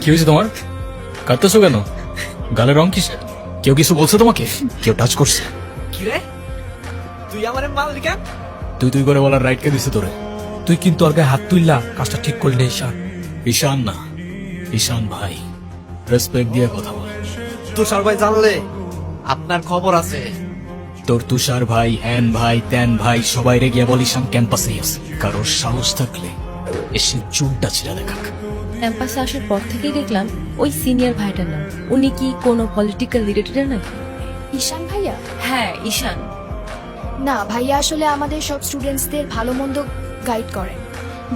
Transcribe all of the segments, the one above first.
কি হয়েছে তোমার? কাঁদতেছো কেন? গালের রং কিসের? কেউ কিছু বলছে তোমাকে? কেউ টাচ করছে? কি রে তুই আমারে মারলি কেন? তুই করে বলার রাইট কে দিছে তোরে? তুই কিন্তু ওর গায়ে হাত তুললা, কাজটা ঠিক করলি না ঈশান। ঈশান না, ঈশান ভাই। রেসপেক্ট দিয়ে কথা বল। তুষার ভাই জানলে আপনার খবর আছে। তোর তুষার ভাই, হ্যান ভাই, ত্যান ভাই, সবাই রে গিয়ে বল ঈশান ক্যাম্পাসেই আছে। কারোর সাহস থাকলে এসে চুলটা ছিঁড়া দেখাক। ক্যাম্পাসে আসার পর থেকেই দেখলাম ওই সিনিয়র ভাইটার নাম। উনি কি কোনো পলিটিক্যাল রিলেটেড নাকি? ঈশান ভাইয়া? হ্যাঁ, ঈশান। না ভাইয়া, আসলে আমাদের সব স্টুডেন্টসদের ভালো মন্দ গাইড করেন,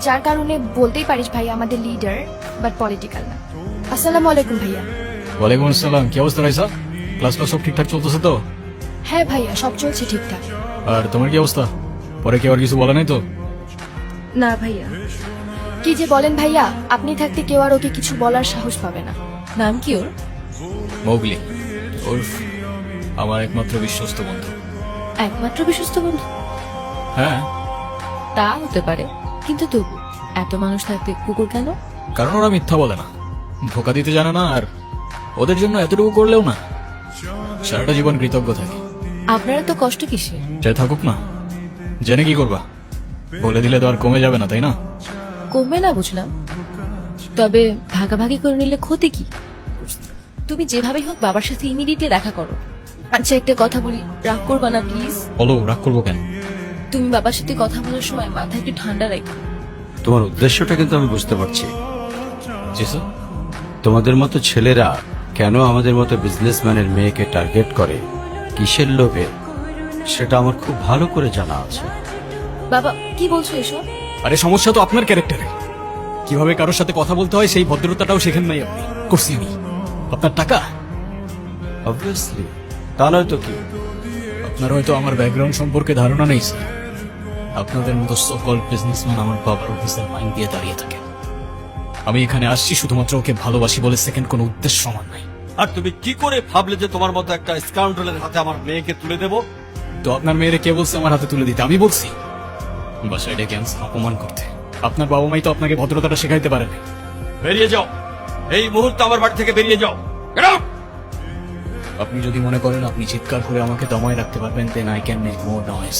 যার কারণে বলতেই পারিস ভাইয়া আমাদের লিডার, বাট পলিটিক্যাল না। আসসালামু আলাইকুম ভাইয়া। ওয়ালাইকুম আসসালাম। কি অবস্থা রাইসা? ক্লাস সব ঠিকঠাক চলতেছে তো? হ্যাঁ ভাইয়া, সব চলছে ঠিকঠাক। আর তোমার কি অবস্থা? পরে কেউ আর কিছু বলে নাই তো? না ভাইয়া। কি যে বলেন ভাইয়া, আপনি থাকতে কেউ আর ওকে কিছু বলার সাহস পাবে না। নাম কি ওর? মোগলি, ওরফ আমার একমাত্র বিশ্বস্ত বন্ধু। একমাত্র বিশ্বস্ত বন্ধু? হ্যাঁ, তা হতে পারে, কিন্তু তবু এত মানুষ থাকতে কুকুর কেন? কারণ ওরা মিথ্যা বলে না, ধোকা দিতে জানে না, আর ওদের জন্য এতটুকু করলেও না সারাটা জীবন কৃতজ্ঞ থাকে। আপনারা তো কষ্ট কিসে? সে থাকুক না, জেনে কি করবা? বলে দিলে তো আর কমে যাবে না, তাই না? কমবে না বুঝলাম, তবে ভাগাভাগি করে নিলে ক্ষতি কি? তুমি যেভাবেই হোক বাবার সাথে ইমিডিয়েটলি দেখা করো। আচ্ছা, একটা কথা বলি, রাগ করবা না প্লিজ। বলো, রাগ করবো কেন? তুমি বাবার সাথে কথা বলার সময় মাথা একটু ঠান্ডা রাখো। তোমার উদ্দেশ্যটা কিন্তু আমি বুঝতে পারছি। জি স্যার। তোমাদের মতো ছেলেরা কেন আমাদের মতো বিজনেসম্যানের মেয়েকে টার্গেট করে, কিসের লোভে, সেটা আমার খুব ভালো করে জানা আছে। বাবা, কি বলছো এসব? আরে সমস্যা তো আপনার ক্যারেক্টারে। কিভাবে কারোর সাথে কথা বলতে হয় সেই ভদ্রতাটাও শেখেন নাই আপনি। করছি আমি। আপনার টাকা? অবভিয়াসলি, তা নয় তো কি। আপনার হয়তো আমার ব্যাকগ্রাউন্ড সম্পর্কে ধারণা নেই স্যার। আপনাদের মতো সকল বিজনেসম্যান আমার বাবার অফিসের লাইন দিয়ে দাঁড়িয়ে থাকে। আমি এখানে আসছি শুধুমাত্র ওকে ভালোবাসি বলে, সেকেন্ড কোনো উদ্দেশ্য সমান নাই। আর তুমি কি করে ভাবলে যে তোমার মতো একটা স্কাউন্ডারের হাতে আমার মেয়েকে তুলে দেবো? তো আপনার মেয়েরে কে বলছে আমার হাতে তুলে দিতে? আমি বলছি। বাসায় ডেকে আনছেন অপমান করতে। আপনার বাবা মাই তো আপনাকে ভদ্রতাটা শেখাইতে পারেন। বেরিয়ে যাও, এই মুহূর্তে আমার বাড়ি থেকে বেরিয়ে যাও। Get out! আপনি যদি মনে করেন আপনি চিৎকার করে আমাকে দমায় রাখতে পারবেন, then I can make more noise.